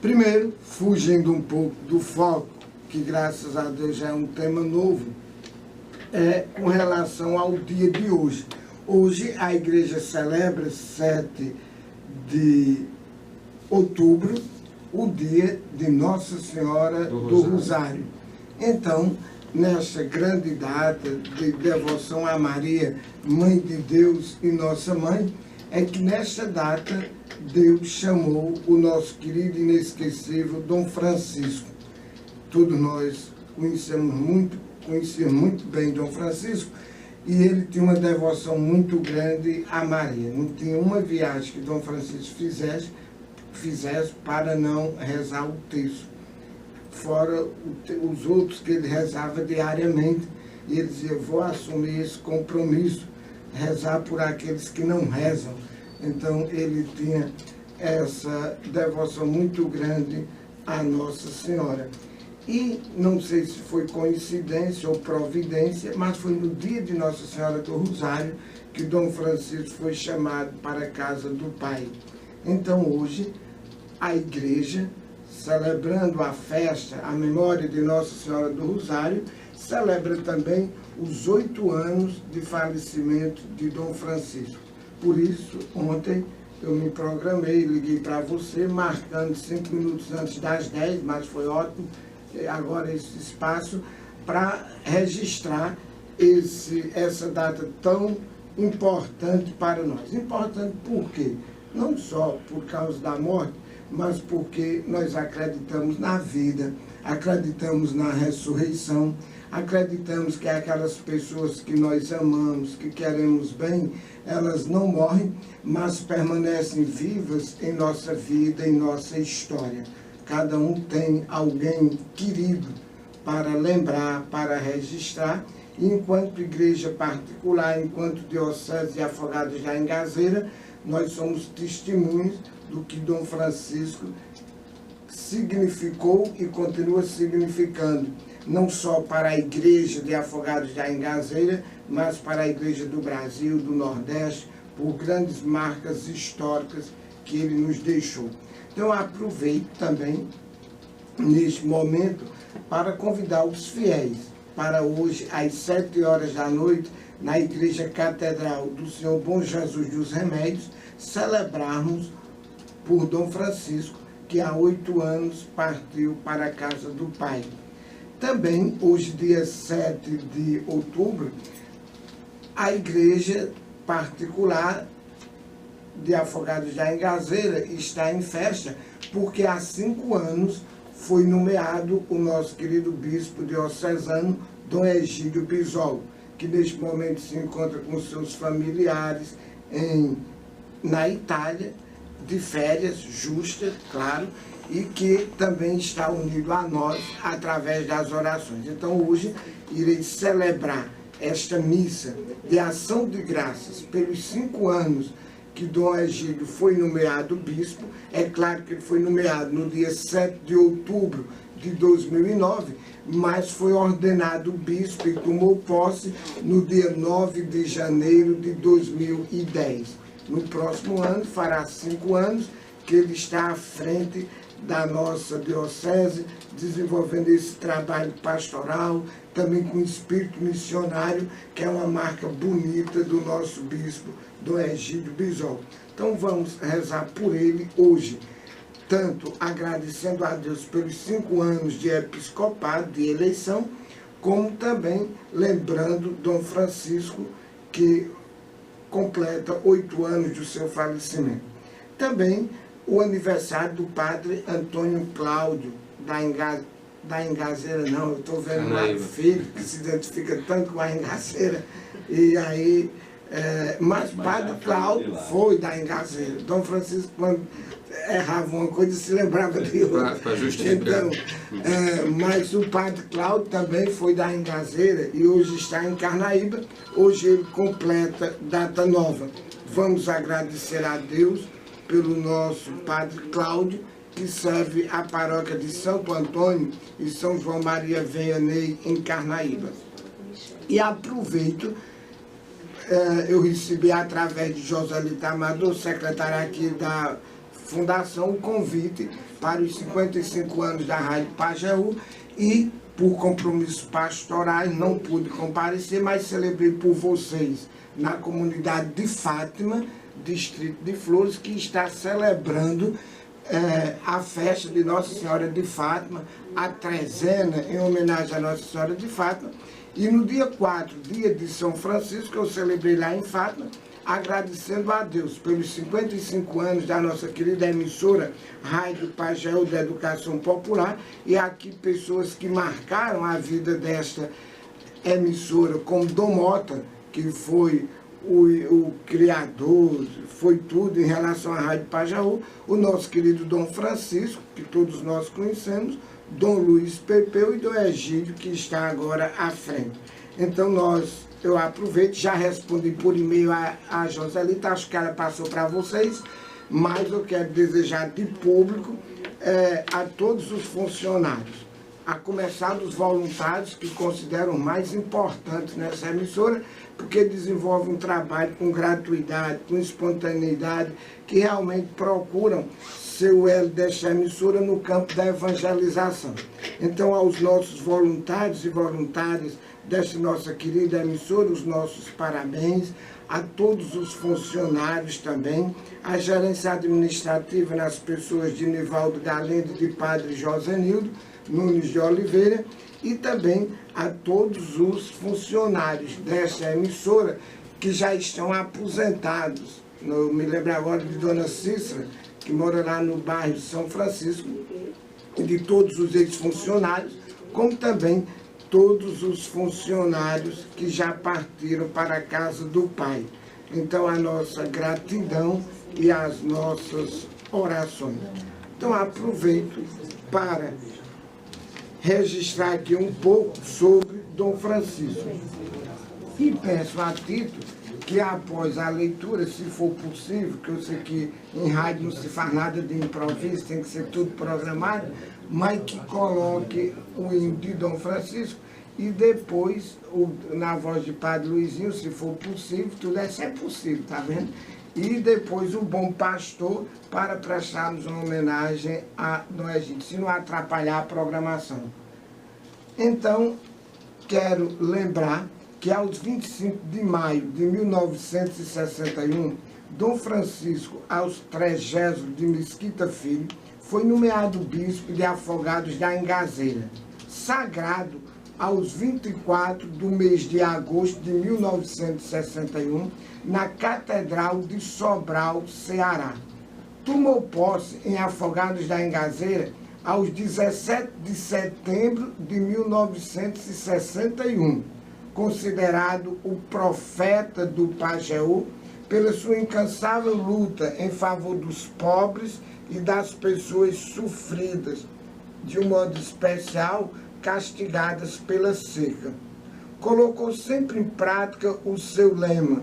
Primeiro, fugindo um pouco do foco, que graças a Deus já é um tema novo, com relação ao dia de hoje. Hoje a igreja celebra 7 de outubro, o dia de Nossa Senhora do Rosário. Então, nesta grande data de devoção a Maria, Mãe de Deus e Nossa Mãe, é que nesta data Deus chamou o nosso querido e inesquecível Dom Francisco. Todos nós conhecemos muito bem Dom Francisco, e ele tinha uma devoção muito grande a Maria. Não tinha uma viagem que Dom Francisco fizesse para não rezar o terço, fora os outros que ele rezava diariamente. E ele dizia: vou assumir esse compromisso, rezar por aqueles que não rezam. Então ele tinha essa devoção muito grande a Nossa Senhora. E não sei se foi coincidência ou providência, mas foi no dia de Nossa Senhora do Rosário que Dom Francisco foi chamado para a casa do Pai. Então hoje a igreja, celebrando a festa, a memória de Nossa Senhora do Rosário, celebra também os 8 anos de falecimento de Dom Francisco. Por isso, ontem eu me programei, liguei para você, marcando 5 minutos antes das 10, mas foi ótimo agora esse espaço para registrar essa data tão importante para nós. Importante por quê? Não só por causa da morte, mas porque nós acreditamos na vida, acreditamos na ressurreição, acreditamos que aquelas pessoas que nós amamos, que queremos bem, elas não morrem, mas permanecem vivas em nossa vida, em nossa história. Cada um tem alguém querido para lembrar, para registrar. E enquanto igreja particular, enquanto Diocese de Afogados da Engazeira, nós somos testemunhas do que Dom Francisco significou e continua significando, não só para a igreja de Afogados da Engazeira, mas para a igreja do Brasil, do Nordeste, por grandes marcas históricas que ele nos deixou. Então, aproveito também, neste momento, para convidar os fiéis para hoje, às 7 horas da noite, na Igreja Catedral do Senhor Bom Jesus dos Remédios, celebrarmos por Dom Francisco, que há 8 anos partiu para a casa do Pai. Também, hoje, dia 7 de outubro, a Igreja particular de Afogados da Engazeira está em festa, porque há 5 anos foi nomeado o nosso querido bispo diocesano, Dom Egídio Bisol, que neste momento se encontra com seus familiares na Itália, de férias justas, claro, e que também está unido a nós através das orações. Então hoje irei celebrar esta missa de ação de graças pelos 5 anos que Dom Egídio foi nomeado bispo. É claro que ele foi nomeado no dia 7 de outubro de 2009, mas foi ordenado bispo e tomou posse no dia 9 de janeiro de 2010. No próximo ano, fará 5 anos que ele está à frente da nossa diocese, desenvolvendo esse trabalho pastoral, também com espírito missionário, que é uma marca bonita do nosso bispo, Dom Egídio Bisol. Então vamos rezar por ele hoje, tanto agradecendo a Deus pelos 5 anos de episcopado, de eleição, como também lembrando Dom Francisco, que completa 8 anos do seu falecimento. Também o aniversário do padre Antônio Cláudio, da Engazeira, não, eu estou vendo um filho que se identifica tanto com a Engazeira, e aí, mas padre Cláudio foi da Engazeira. Dom Francisco, quando errava uma coisa, se lembrava de outra. Para justificar. Então, mas o padre Cláudio também foi da Engazeira e hoje está em Carnaíba. Hoje ele completa data nova. Vamos agradecer a Deus pelo nosso padre Cláudio, que serve a paróquia de Santo Antônio e São João Maria Vianney, em Carnaíba. E aproveito, eu recebi através de Joselita Amador, secretária aqui da Fundação o convite para os 55 anos da Rádio Pajeú e, por compromissos pastorais, não pude comparecer, mas celebrei por vocês na comunidade de Fátima, distrito de Flores, que está celebrando a festa de Nossa Senhora de Fátima, a trezena, em homenagem a Nossa Senhora de Fátima. E no dia 4, dia de São Francisco, eu celebrei lá em Fátima, agradecendo a Deus pelos 55 anos da nossa querida emissora Rádio Pajeú da Educação Popular, e aqui pessoas que marcaram a vida desta emissora, como Dom Mota, que foi o criador, foi tudo em relação à Rádio Pajeú, o nosso querido Dom Francisco, que todos nós conhecemos, Dom Luiz Pepeu e Dom Egídio, que está agora à frente. Então eu aproveito, já respondi por e-mail a Joselita, acho que ela passou para vocês, mas eu quero desejar de público a todos os funcionários, a começar dos voluntários, que considero mais importantes nessa emissora, porque desenvolvem um trabalho com gratuidade, com espontaneidade, que realmente procuram ser o elo desta emissora no campo da evangelização. Então, aos nossos voluntários e voluntárias desta nossa querida emissora, os nossos parabéns, a todos os funcionários também, a gerência administrativa nas pessoas de Nivaldo Galende e de Padre Josenildo Nunes de Oliveira, e também a todos os funcionários desta emissora que já estão aposentados. Eu me lembro agora de Dona Cícera, que mora lá no bairro São Francisco, e de todos os ex-funcionários, como também todos os funcionários que já partiram para a casa do Pai. Então, a nossa gratidão e as nossas orações. Então, aproveito para registrar aqui um pouco sobre Dom Francisco. E peço a Tito que, após a leitura, se for possível, que eu sei que em rádio não se faz nada de improviso, tem que ser tudo programado, mas que coloque o hino de Dom Francisco e depois, na voz de Padre Luizinho, se for possível, tudo isso é possível, tá vendo? E depois o Bom Pastor, para prestarmos uma homenagem a Dom Egídio, se não atrapalhar a programação. Então, quero lembrar que aos 25 de maio de 1961, Dom Francisco, aos 30 de Mesquita Filho, foi nomeado bispo de Afogados da Engazeira, sagrado aos 24 do mês de agosto de 1961, na Catedral de Sobral, Ceará. Tomou posse em Afogados da Engazeira aos 17 de setembro de 1961, considerado o profeta do Pajeú pela sua incansável luta em favor dos pobres e das pessoas sofridas, de um modo especial castigadas pela seca. Colocou sempre em prática o seu lema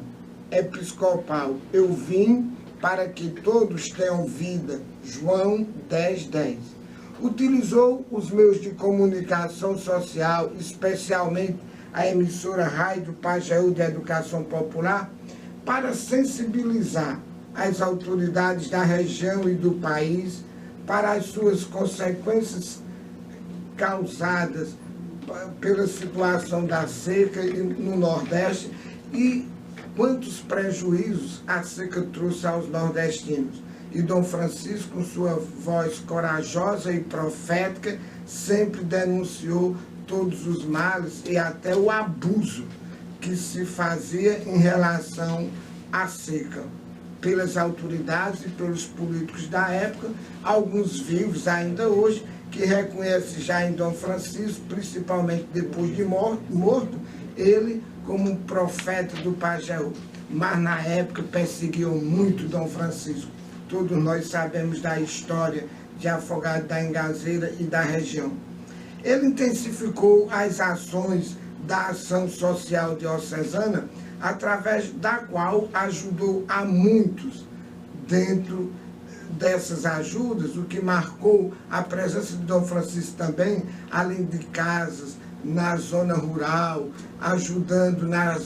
episcopal: eu vim para que todos tenham vida, João 10:10. Utilizou os meios de comunicação social, especialmente a emissora Rádio Pajeú de Educação Popular, para sensibilizar as autoridades da região e do país para as suas consequências causadas pela situação da seca no Nordeste e quantos prejuízos a seca trouxe aos nordestinos. E Dom Francisco, com sua voz corajosa e profética, sempre denunciou todos os males e até o abuso que se fazia em relação à seca pelas autoridades e pelos políticos da época, alguns vivos ainda hoje, que reconhecem já em Dom Francisco, principalmente depois de morto, ele como um profeta do Pajeú. Mas na época perseguiam muito Dom Francisco. Todos nós sabemos da história de Afogados da Engazeira e da região. Ele intensificou as ações da ação social diocesana, através da qual ajudou a muitos. Dentro dessas ajudas, o que marcou a presença de Dom Francisco também, além de casas na zona rural, ajudando na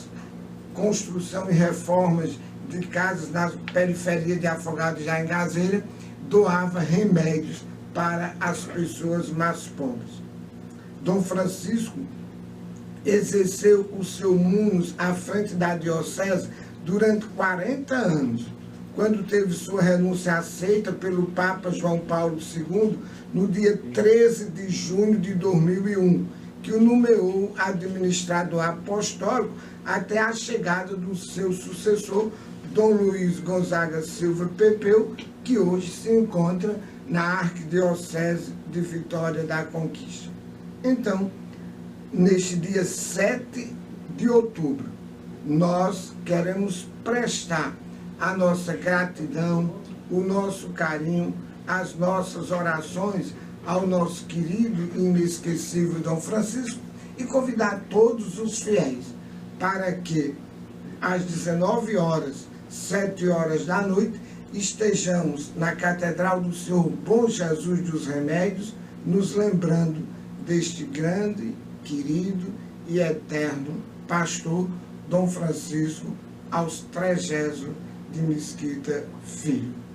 construção e reformas de casas na periferia de Afogados da Engazeira, doava remédios para as pessoas mais pobres. Dom Francisco exerceu o seu munus à frente da diocese durante 40 anos, quando teve sua renúncia aceita pelo Papa João Paulo II no dia 13 de junho de 2001, que o nomeou administrador apostólico até a chegada do seu sucessor, Dom Luiz Gonzaga Silva Pepeu, que hoje se encontra na Arquidiocese de Vitória da Conquista. Então, neste dia 7 de outubro, nós queremos prestar a nossa gratidão, o nosso carinho, as nossas orações ao nosso querido e inesquecível Dom Francisco e convidar todos os fiéis para que às 19 horas, 7 horas da noite, estejamos na Catedral do Senhor Bom Jesus dos Remédios, nos lembrando deste grande, querido e eterno pastor Dom Francisco aos 30 de Mesquita Filho.